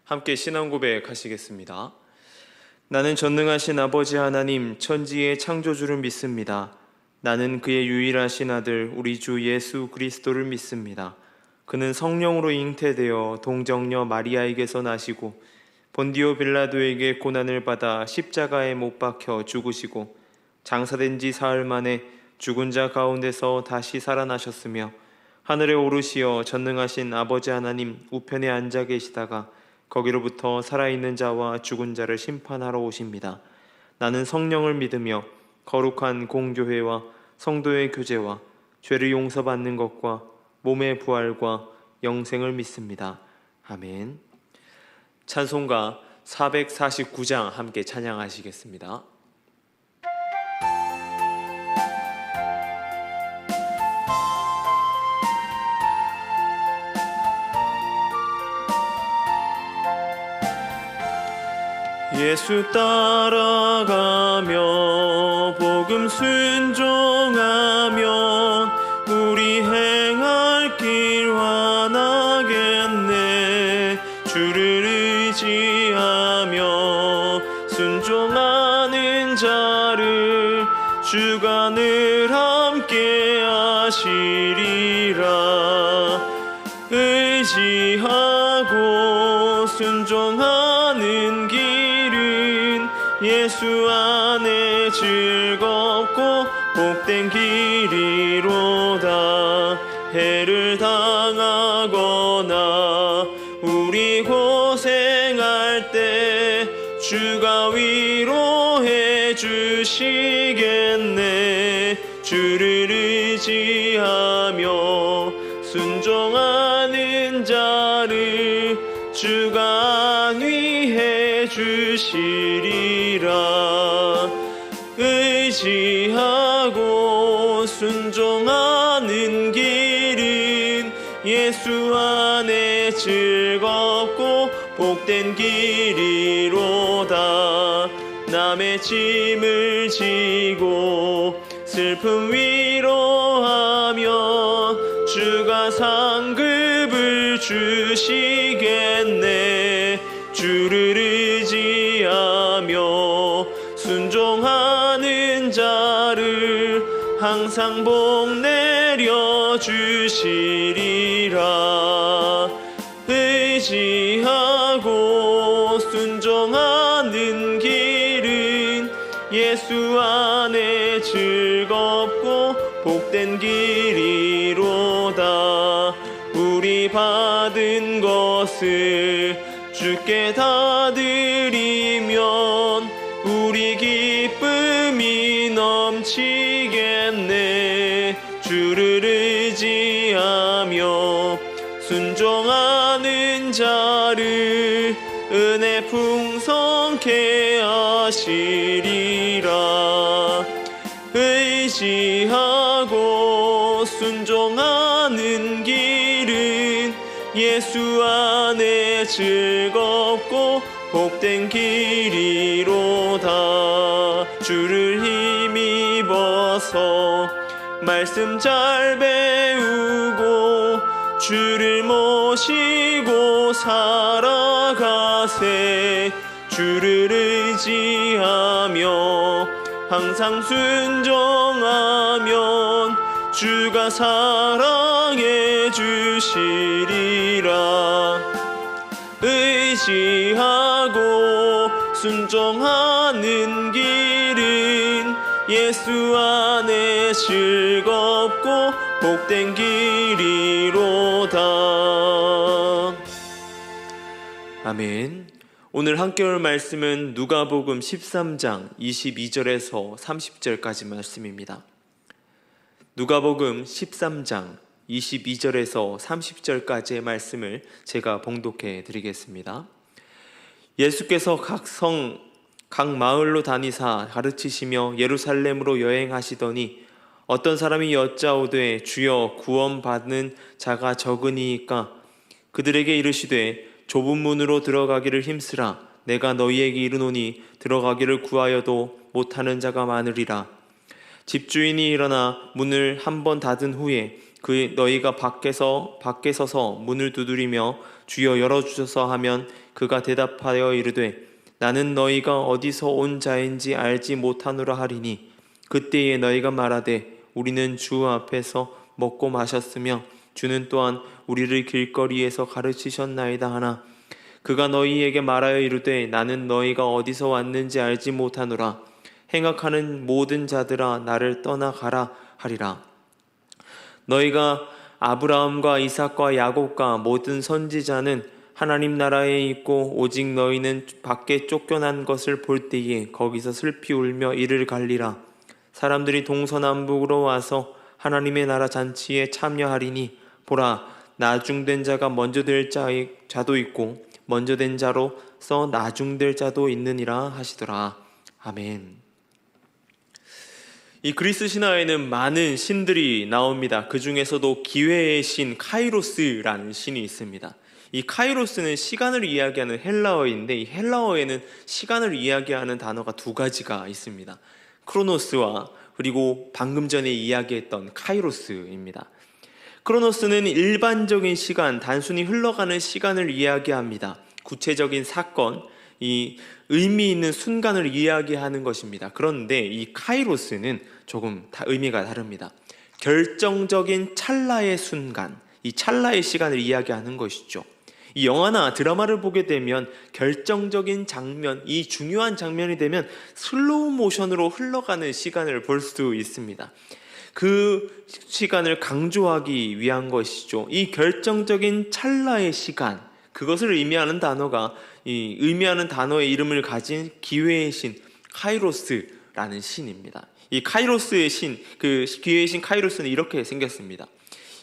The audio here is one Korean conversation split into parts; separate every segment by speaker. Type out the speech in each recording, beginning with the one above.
Speaker 1: 함께 신앙 고백하시겠습니다. 나는 전능하신 아버지 하나님 천지의 창조주를 믿습니다. 나는 그의 유일하신 아들 우리 주 예수 그리스도를 믿습니다. 그는 성령으로 잉태되어 동정녀 마리아에게서 나시고 본디오 빌라도에게 고난을 받아 십자가에 못 박혀 죽으시고 장사된 지 사흘 만에 죽은 자 가운데서 다시 살아나셨으며 하늘에 오르시어 전능하신 아버지 하나님 우편에 앉아 계시다가 거기로부터 살아있는 자와 죽은 자를 심판하러 오십니다. 나는 성령을 믿으며 거룩한 공교회와 성도의 교제와 죄를 용서받는 것과 몸의 부활과 영생을 믿습니다. 아멘. 찬송가 449장 함께 찬양하시겠습니다. 예수 따라가며 복음 순종하면 우리 행할 길 환하겠네. 주를 의지하며 순종하는 자를 주가 늘 함께 하시리라. 의지하고 순종하는 길은 예수 안에 즐겁고 복된 길이로다. 해를 당하거나 우리 고생할 때 주가 위로해 주시겠네. 주를 의지하며 순종하는 자를 주가 안위해 주시리라. 의지하고 순종하는 길은 예수 안에 즐겁고 복된 길이로다. 남의 짐을 지고 슬픔 위로하며 주가 상급을 주시겠네. 주를 의지하며 순종하는 자를 항상 복 내려 주시리라. 의지하고 순종하는 길은 예수 안에 즐겁고 복된 길이로다. 우리 받은 것을 주께 다 드리면 우리 기쁨이 넘치겠네. 주를 의지하며 순종하는 자를 은혜 풍성케 하시리라. 의지하고 순종하는 길은 예수 안에 즐겁고 복된 길이로다. 주를 힘입어서 말씀 잘 배우고 주를 모시고 살아가세. 주를 의지하며 항상 순종하면 주가 사랑해 주시리라. 의지하고 순종하는 길은 예수 안에 즐겁고 복된 길이로다. 아멘. 오늘 함께 올 말씀은 누가복음 13장 22절에서 30절까지 말씀입니다. 누가복음 13장 22절에서 30절까지의 말씀을 제가 봉독해 드리겠습니다. 예수께서 각 마을로 다니사 가르치시며 예루살렘으로 여행하시더니 어떤 사람이 여짜오되 주여 구원받는 자가 적으니이까. 그들에게 이르시되 좁은 문으로 들어가기를 힘쓰라. 내가 너희에게 이르노니 들어가기를 구하여도 못하는 자가 많으리라. 집주인이 일어나 문을 한 번 닫은 후에 너희가 밖에 서서 문을 두드리며 주여 열어주소서 하면 그가 대답하여 이르되 나는 너희가 어디서 온 자인지 알지 못하노라 하리니 그때에 너희가 말하되 우리는 주 앞에서 먹고 마셨으며 주는 또한 우리를 길거리에서 가르치셨나이다 하나 그가 너희에게 말하여 이르되 나는 너희가 어디서 왔는지 알지 못하노라 행악하는 모든 자들아 나를 떠나가라 하리라. 너희가 아브라함과 이삭과 야곱과 모든 선지자는 하나님 나라에 있고 오직 너희는 밖에 쫓겨난 것을 볼 때에 거기서 슬피 울며 이를 갈리라. 사람들이 동서남북으로 와서 하나님의 나라 잔치에 참여하리니 보라 나중된 자가 먼저 될 자도 있고 먼저 된 자로서 나중될 자도 있느니라 하시더라. 아멘. 이 그리스 신화에는 많은 신들이 나옵니다. 그 중에서도 기회의 신 카이로스라는 신이 있습니다. 이 카이로스는 시간을 이야기하는 헬라어인데 이 헬라어에는 시간을 이야기하는 단어가 두 가지가 있습니다. 크로노스와 그리고 방금 전에 이야기했던 카이로스입니다. 크로노스는 일반적인 시간, 단순히 흘러가는 시간을 이야기합니다. 구체적인 사건, 이 의미 있는 순간을 이야기하는 것입니다. 그런데 이 카이로스는 조금 의미가 다릅니다. 결정적인 찰나의 순간, 이 찰나의 시간을 이야기하는 것이죠. 이 영화나 드라마를 보게 되면 결정적인 장면, 이 중요한 장면이 되면 슬로우 모션으로 흘러가는 시간을 볼 수 있습니다. 그 시간을 강조하기 위한 것이죠. 이 결정적인 찰나의 시간, 그것을 의미하는 단어가 의미하는 단어의 이름을 가진 기회의 신 카이로스라는 신입니다. 이 카이로스의 신, 그 기회의 신 카이로스는 이렇게 생겼습니다.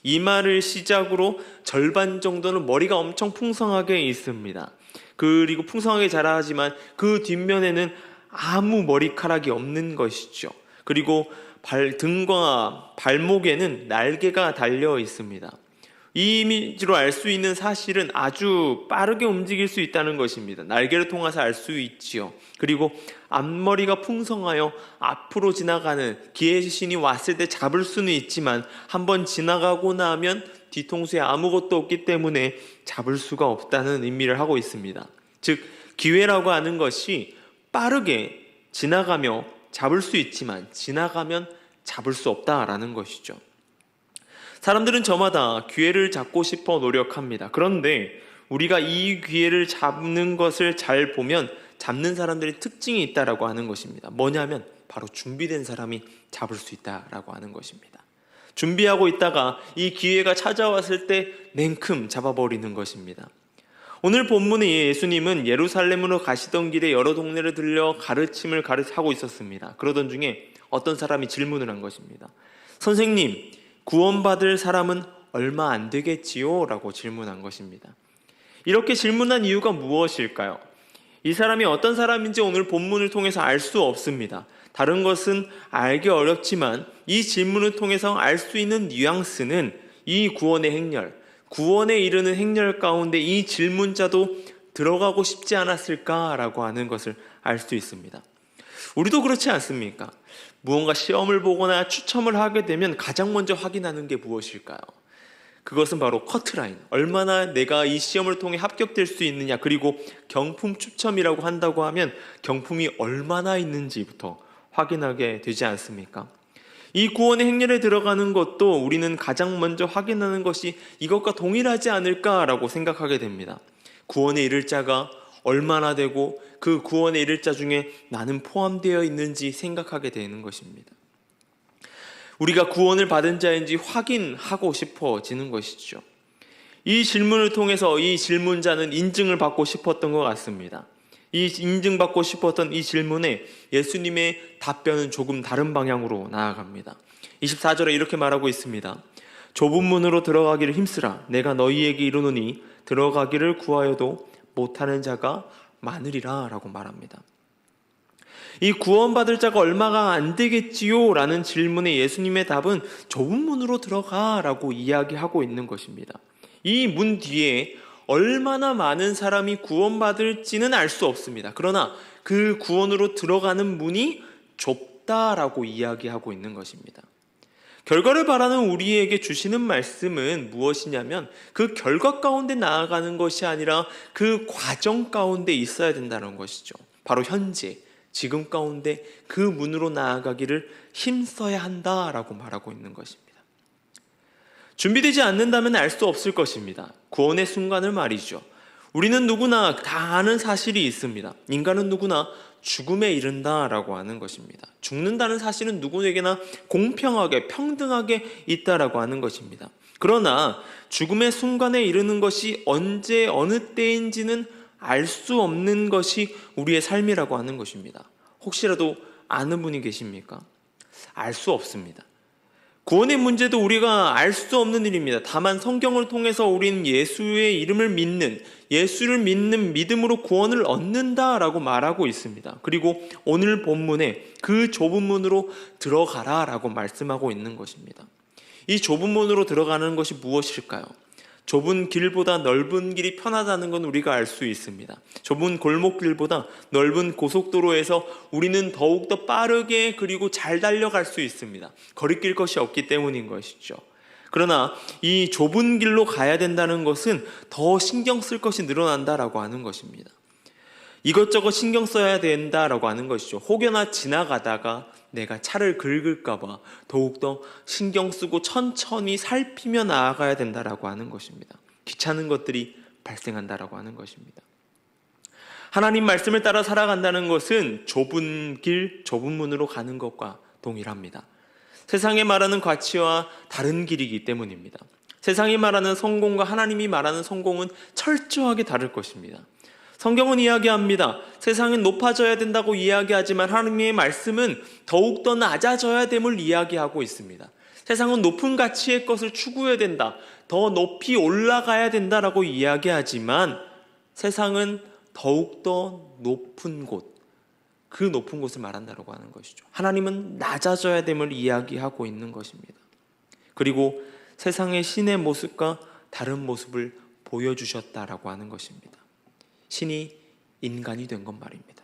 Speaker 1: 이마를 시작으로 절반 정도는 머리가 엄청 풍성하게 있습니다. 그리고 풍성하게 자라지만 그 뒷면에는 아무 머리카락이 없는 것이죠. 그리고 등과 발목에는 날개가 달려 있습니다. 이 이미지로 알 수 있는 사실은 아주 빠르게 움직일 수 있다는 것입니다. 날개를 통해서 알 수 있지요. 그리고 앞머리가 풍성하여 앞으로 지나가는 기회의 신이 왔을 때 잡을 수는 있지만 한번 지나가고 나면 뒤통수에 아무것도 없기 때문에 잡을 수가 없다는 의미를 하고 있습니다. 즉 기회라고 하는 것이 빠르게 지나가며 잡을 수 있지만 지나가면 잡을 수 없다라는 것이죠. 사람들은 저마다 기회를 잡고 싶어 노력합니다. 그런데 우리가 이 기회를 잡는 것을 잘 보면 잡는 사람들의 특징이 있다라고 하는 것입니다. 뭐냐면 바로 준비된 사람이 잡을 수 있다라고 하는 것입니다. 준비하고 있다가 이 기회가 찾아왔을 때 냉큼 잡아버리는 것입니다. 오늘 본문의 예수님은 예루살렘으로 가시던 길에 여러 동네를 들려 가르침을 하고 있었습니다. 그러던 중에 어떤 사람이 질문을 한 것입니다. 선생님, 구원받을 사람은 얼마 안 되겠지요? 라고 질문한 것입니다. 이렇게 질문한 이유가 무엇일까요? 이 사람이 어떤 사람인지 오늘 본문을 통해서 알 수 없습니다. 다른 것은 알기 어렵지만 이 질문을 통해서 알 수 있는 뉘앙스는 이 구원의 행렬, 구원에 이르는 행렬 가운데 이 질문자도 들어가고 싶지 않았을까라고 하는 것을 알 수 있습니다. 우리도 그렇지 않습니까? 무언가 시험을 보거나 추첨을 하게 되면 가장 먼저 확인하는 게 무엇일까요? 그것은 바로 커트라인, 얼마나 내가 이 시험을 통해 합격될 수 있느냐, 그리고 경품 추첨이라고 한다고 하면 경품이 얼마나 있는지부터 확인하게 되지 않습니까? 이 구원의 행렬에 들어가는 것도 우리는 가장 먼저 확인하는 것이 이것과 동일하지 않을까라고 생각하게 됩니다. 구원에 이를 자가 얼마나 되고 그 구원에 이를 자 중에 나는 포함되어 있는지 생각하게 되는 것입니다. 우리가 구원을 받은 자인지 확인하고 싶어지는 것이죠. 이 질문을 통해서 이 질문자는 인증을 받고 싶었던 것 같습니다. 이 인증받고 싶었던 이 질문에 예수님의 답변은 조금 다른 방향으로 나아갑니다. 24절에 이렇게 말하고 있습니다. 좁은 문으로 들어가기를 힘쓰라. 내가 너희에게 이르노니 들어가기를 구하여도 못하는 자가 많으리라 라고 말합니다. 이 구원받을 자가 얼마가 안 되겠지요? 라는 질문에 예수님의 답은 좁은 문으로 들어가 라고 이야기하고 있는 것입니다. 이 문 뒤에 얼마나 많은 사람이 구원받을지는 알 수 없습니다. 그러나 그 구원으로 들어가는 문이 좁다라고 이야기하고 있는 것입니다. 결과를 바라는 우리에게 주시는 말씀은 무엇이냐면 그 결과 가운데 나아가는 것이 아니라 그 과정 가운데 있어야 된다는 것이죠. 바로 현재, 지금 가운데 그 문으로 나아가기를 힘써야 한다라고 말하고 있는 것입니다. 준비되지 않는다면 알 수 없을 것입니다. 구원의 순간을 말이죠. 우리는 누구나 다 아는 사실이 있습니다. 인간은 누구나 죽음에 이른다라고 하는 것입니다. 죽는다는 사실은 누구에게나 공평하게 평등하게 있다라고 하는 것입니다. 그러나 죽음의 순간에 이르는 것이 언제 어느 때인지는 알 수 없는 것이 우리의 삶이라고 하는 것입니다. 혹시라도 아는 분이 계십니까? 알 수 없습니다. 구원의 문제도 우리가 알 수 없는 일입니다. 다만 성경을 통해서 우리는 예수의 이름을 믿는, 예수를 믿는 믿음으로 구원을 얻는다라고 말하고 있습니다. 그리고 오늘 본문에 그 좁은 문으로 들어가라라고 말씀하고 있는 것입니다. 이 좁은 문으로 들어가는 것이 무엇일까요? 좁은 길보다 넓은 길이 편하다는 건 우리가 알 수 있습니다. 좁은 골목길보다 넓은 고속도로에서 우리는 더욱더 빠르게 그리고 잘 달려갈 수 있습니다. 거리낄 것이 없기 때문인 것이죠. 그러나 이 좁은 길로 가야 된다는 것은 더 신경 쓸 것이 늘어난다라고 하는 것입니다. 이것저것 신경 써야 된다라고 하는 것이죠. 혹여나 지나가다가 내가 차를 긁을까봐 더욱더 신경 쓰고 천천히 살피며 나아가야 된다라고 하는 것입니다. 귀찮은 것들이 발생한다라고 하는 것입니다. 하나님 말씀을 따라 살아간다는 것은 좁은 길, 좁은 문으로 가는 것과 동일합니다. 세상이 말하는 가치와 다른 길이기 때문입니다. 세상이 말하는 성공과 하나님이 말하는 성공은 철저하게 다를 것입니다. 성경은 이야기합니다. 세상은 높아져야 된다고 이야기하지만 하나님의 말씀은 더욱더 낮아져야 됨을 이야기하고 있습니다. 세상은 높은 가치의 것을 추구해야 된다, 더 높이 올라가야 된다라고 이야기하지만 세상은 더욱더 높은 곳, 그 높은 곳을 말한다라고 하는 것이죠. 하나님은 낮아져야 됨을 이야기하고 있는 것입니다. 그리고 세상의 신의 모습과 다른 모습을 보여주셨다라고 하는 것입니다. 신이 인간이 된 것 말입니다.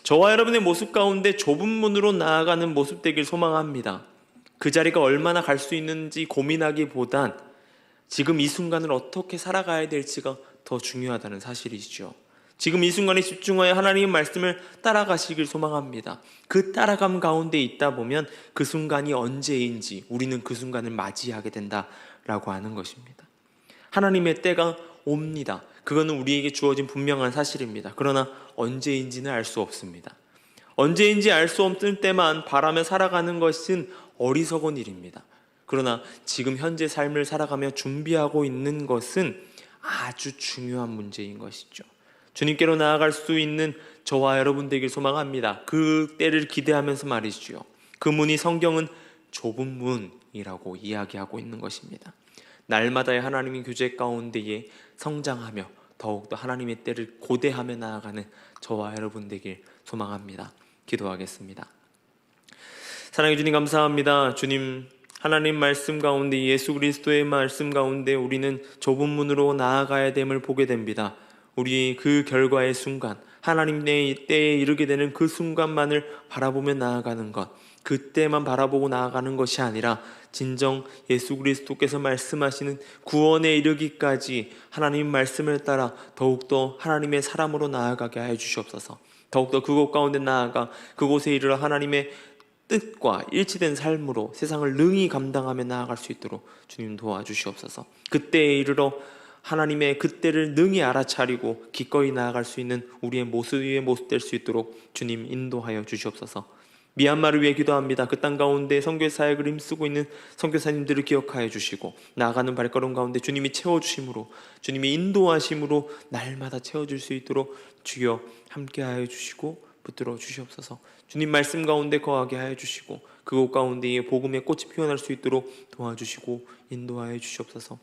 Speaker 1: 저와 여러분의 모습 가운데 좁은 문으로 나아가는 모습 되길 소망합니다. 그 자리가 얼마나 갈 수 있는지 고민하기보단 지금 이 순간을 어떻게 살아가야 될지가 더 중요하다는 사실이죠. 지금 이 순간에 집중하여 하나님의 말씀을 따라가시길 소망합니다. 그 따라감 가운데 있다 보면 그 순간이 언제인지 우리는 그 순간을 맞이하게 된다라고 하는 것입니다. 하나님의 때가 옵니다. 그거는 우리에게 주어진 분명한 사실입니다. 그러나 언제인지는 알 수 없습니다. 언제인지 알 수 없을 때만 바라며 살아가는 것은 어리석은 일입니다. 그러나 지금 현재 삶을 살아가며 준비하고 있는 것은 아주 중요한 문제인 것이죠. 주님께로 나아갈 수 있는 저와 여러분 되길 소망합니다. 그 때를 기대하면서 말이죠. 그 문이 성경은 좁은 문이라고 이야기하고 있는 것입니다. 날마다의 하나님의 교제 가운데에 성장하며 더욱더 하나님의 때를 고대하며 나아가는 저와 여러분 되길 소망합니다. 기도하겠습니다. 사랑해 주님 감사합니다. 주님, 하나님 말씀 가운데, 예수 그리스도의 말씀 가운데 우리는 좁은 문으로 나아가야 됨을 보게 됩니다. 우리 그 결과의 순간, 하나님의 때에 이르게 되는 그 순간만을 바라보며 나아가는 것, 그때만 바라보고 나아가는 것이 아니라 진정 예수 그리스도께서 말씀하시는 구원에 이르기까지 하나님 말씀을 따라 더욱더 하나님의 사람으로 나아가게 하여 주시옵소서. 더욱더 그곳 가운데 나아가 그곳에 이르러 하나님의 뜻과 일치된 삶으로 세상을 능히 감당하며 나아갈 수 있도록 주님 도와주시옵소서. 그때에 이르러 하나님의 그때를 능히 알아차리고 기꺼이 나아갈 수 있는 우리의 모습 될 수 있도록 주님 인도하여 주시옵소서. 미얀마를 위해 기도합니다. 그 땅 가운데 선교 사역을 힘쓰고 있는 선교사님들을 기억하여 주시고 나아가는 발걸음 가운데 주님이 채워주심으로, 주님이 인도하심으로 날마다 채워줄 수 있도록 주여 함께하여 주시고 붙들어 주시옵소서. 주님 말씀 가운데 거하게 하여 주시고 그곳 가운데에 복음의 꽃이 피어날 수 있도록 도와주시고 인도하여 주시옵소서.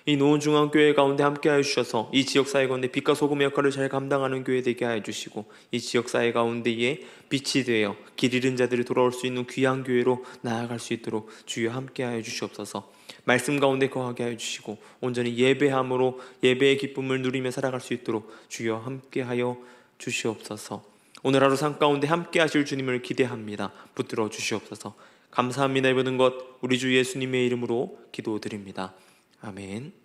Speaker 1: 이 노원중앙교회 가운데 함께하여 주셔서 이 지역사회 가운데 빛과 소금의 역할을 잘 감당하는 교회 되게 하여 주시고 이 지역사회 가운데에 빛이 되어 길 잃은 자들이 돌아올 수 있는 귀한 교회로 나아갈 수 있도록 주여 함께하여 주시옵소서. 말씀 가운데 거하게 하여 주시고 온전히 예배함으로 예배의 기쁨을 누리며 살아갈 수 있도록 주여 함께하여 주시옵소서. 오늘 하루 삶 가운데 함께 하실 주님을 기대합니다. 붙들어 주시옵소서. 감사합니다. 이 모든 것 우리 주 예수님의 이름으로 기도드립니다. 아멘.